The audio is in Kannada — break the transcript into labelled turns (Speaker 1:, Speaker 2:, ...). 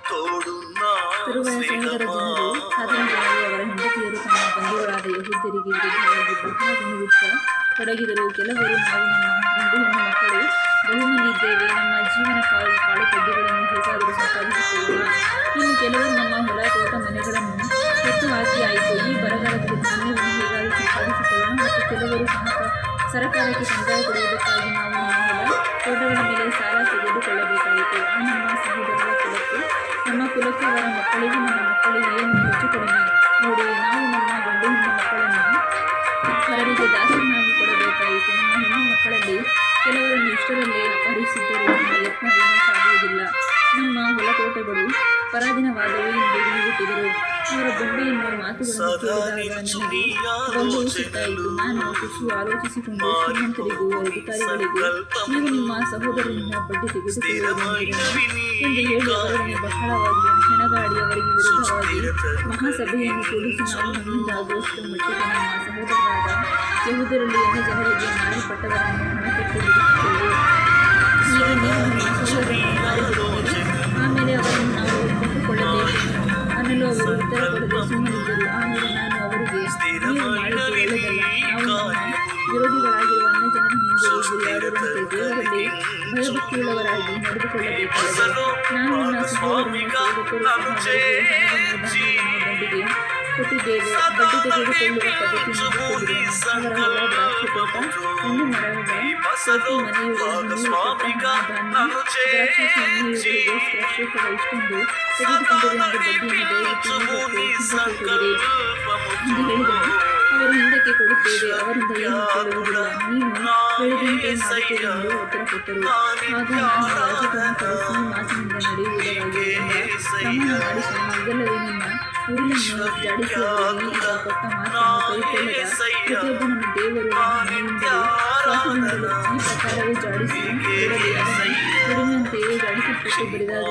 Speaker 1: ತರುವಾಯ ಸಹೋದರ ಜನರು ಅವರ ಹೆಂಡತಿಯರು ತಮ್ಮ ಬಂಧುಗಳಾದ ಯಹೂದ್ಯರಿಗೆ ವಿರುದ್ಧವಾಗಿ ಬಹಳ ಬಿಟ್ಟ ತೊಡಗಿದರು. ಕೆಲವರು, ನಾವು ನಮ್ಮ ಗಂಡು ಹೆಣ್ಣು ಮಕ್ಕಳು ಬಹುಮಂದಿ ಇದ್ದೇವೆ, ನಮ್ಮ ಜೀವನ ಕಾಳು ಕಡ್ಡಿಗಳನ್ನು ಹೇಗಾದರೂ ಸಂಪಾದಿಸಿಕೊಳ್ಳೋಣ. ಇನ್ನು ಕೆಲವರು, ನಮ್ಮ ಹೊಲ ತೋಟ ಮನೆಗಳನ್ನು ಹೊತ್ತು ಹಾಕಿ ಆಯಿತು, ಈ ಬರಗಾಲದಲ್ಲಿ ಧಾನ್ಯವನ್ನು ಹೇಗಾದರೂ ಸಂಪಾದಿಸಿಕೊಳ್ಳೋಣ. ಮತ್ತು ಕೆಲವರು ಸರಕಾರಕ್ಕೆ ಸಂದಾಯ ಕೊಡುವುದಕ್ಕಾಗಿ ನಾವು ನಮ್ಮ ಹೊಲ ತೋಟಗಳ ಮೇಲೆ ಸಾಲ ತೆಗೆದುಕೊಳ್ಳಬೇಕಾಯಿತು. ಆ ನಮ್ಮ ಸಹೋದರರ ಕುಲಕ್ಕೂ ನಮ್ಮ ಕುಲಕ್ಕೂ ಅವರ ಮಕ್ಕಳಿಗೂ ನಮ್ಮ ಮಕ್ಕಳಿಗೆ ಏನು ಹೆಚ್ಚು ಕಡಿಮೆ ನೋಡಿ, ನಾವು ನಮ್ಮ ಗಂಡು ಹೆಣ್ಣು ಮಕ್ಕಳನ್ನು ಪರರಿಗೆ ದಾಸರನ್ನಾಗಿ ಕೊಡಬೇಕಾಯಿತು. ನಮ್ಮ ಹೆಣ್ಣು ಮಕ್ಕಳಲ್ಲಿ ಕೆಲವರನ್ನು ಇಷ್ಟರಲ್ಲೇ ಅಪಹರಿಸಿದ್ದರೂ ನಮ್ಮ ಯತ್ನವೇನೂ ಸಾಗುವುದಿಲ್ಲ. ನಮ್ಮ ಹೊಲ ತೋಟಗಳು ಪರಾಧೀನವಾದವು ಎಂದು ಗುಣಗುಟ್ಟಿದರು. ಅವರ ಬೊಂಬೆಯನ್ನು ಮಾತುಗಳನ್ನು ಕೇಳಿದಾಗ ನನಗೆ ಬಹು ಸಿಟ್ಟಾಯಿತು. ನಾನು ಆಲೋಚಿಸಿಕೊಂಡು ಶ್ರೀಮಂತರಿಗೂ ಅಧಿಕಾರಿಗಳಿಗೂ, ನೀವು ನಿಮ್ಮ ಸಹೋದರರಿಂದ ಬಡ್ಡಿ ತೆಗೆದುಕೊಳ್ಳುವುದೆಂದಿರಾ ಎಂದು ಹೇಳಿ ಅವರೊಡನೆ ಬಹಳವಾಗಿ ಹೆಣಗಾಡಿ ಅವರಿಗೆ ವಿರುದ್ಧವಾಗಿ ಮಹಾಸಭೆಯನ್ನು ಕೂಡಿಸಿ, ನಾವು ನಮ್ಮಿಂದ ಆಗುವಷ್ಟು ಮಟ್ಟಿಗೆ ನಮ್ಮ ಸಹೋದರರಾದ ಯಹೂದ್ಯರಲ್ಲಿ ಜನರಿಗೆ ಮಾರಲ್ಪಟ್ಟವರನ್ನು ಹಣಕೊಟ್ಟು ಬಿಡಿಸುತ್ತೇವೆ. ಈಗ ನೀವು ನಮ್ಮ ಸಹೋದರರನ್ನು ಮಾರಿಬಿಡುತ್ತೀರಿ, ಆಮೇಲೆ ಅವರನ್ನು ನಾವು ಕೊಂಡುಕೊಳ್ಳಬೇಕು ಅನ್ನಲು ಅವರು ಉತ್ತರ ಕೊಡದೆ ಸುಮ್ಮನಿದ್ದರು. ಆಮೇಲೆ ನಾನು ಅವರಿಗೆ, ನೀವು ಮಾಡಿದ್ದು ಒಳ್ಳೆಯದಲ್ಲ. ನಾವು ನಮ್ಮ ವಿರೋಧಿಗಳಾಗಿರುವ ಅನ್ಯಜನರ ಮುಂದೆ ಗುರಿಯಾಡುವಂತೆ ದೇವರಲ್ಲಿ ಭಯಭಕ್ತಿಯುಳ್ಳವರಾಗಿ ನಡೆದುಕೊಳ್ಳಬೇಕಾಗಿದೆ. ನಾನು ನನ್ನ ಸಹೋದರನ ಸೇವಕರು ಸಹ ಅವರಿಗೆ ಹಣವನ್ನು ಬಡ್ಡಿಗೆ ಕೊಟ್ಟಿದ್ದೇವೆ. ಬಡ್ಡಿ ತೆಗೆದುಕೊಳ್ಳುವ ಪದ್ಧತಿಯನ್ನು ಬಿಟ್ಟುಬಿಡೋಣ. ಅವರ ಹೊಲ, ದ್ರಾಕ್ಷಿ ತೋಟ, ಒಂದು ಮರಗಳ ತೋಟು, ಮನೆಯುಗಳನ್ನು ನೀವು ಕೊಟ್ಟ ಧಾನ್ಯ, ದ್ರಾಕ್ಷಿ ಮನೆಯುಗಳಿಗೋಸ್ಕರ ಶೇಕಡ ಇಷ್ಟೊಂದು ತೆಗೆದುಕೊಂಡಿದೆ ಎಂದು ಬಡ್ಡಿಯನ್ನು ದಯವಿಟ್ಟು ಹಿಂದಕ್ಕೆ ಎಂದು ಹೇಳಿದನು. ಅವರು ಹಿಂದಕ್ಕೆ ಕೊಡುತ್ತೇವೆ, ಅವರಿಂದ ಏನು ಕೇಳುವುದಿಲ್ಲ, ನೀನು ಹೇಳಿದಂತೆ ಮಾಡುತ್ತೇವೆ ಎಂದು ಉತ್ತರ ಕೊಟ್ಟರು. ಆಗ ನಾನು ಯಾಜಕರನ್ನು ಕರೆಸಿ, ಮಾತಿನಿಂದ ನಡೆಯುವುದರಾಗಿರುವುದರಿಂದ ಪ್ರಮಾಣ ಮಾಡಿಸೋಣ, ಇದಲ್ಲದೆ ನಿನ್ನ ಉರುಳನ್ನು ಜಾಡಿಸುವವರಿಗೆ ಈಗ ಕೊಟ್ಟ ಮಾತನ್ನು ಕೈಕೊಳ್ಳದ ಪ್ರತಿಯೊಬ್ಬನನ್ನು ದೇವರು ನನ್ನ ಮನೆಯಿಂದಲೂ ಶ್ವಾಸದಿಂದಲೂ ಈ ಪ್ರಕಾರವೇ ಜಾಡಿಸಿ ಬಿಡಲಿ, ಅದನ್ನು ಉರುಳಿನಂತೆಯೇ ಜಾಡಿಸಲ್ಪಟ್ಟು ಬರಿದಾದ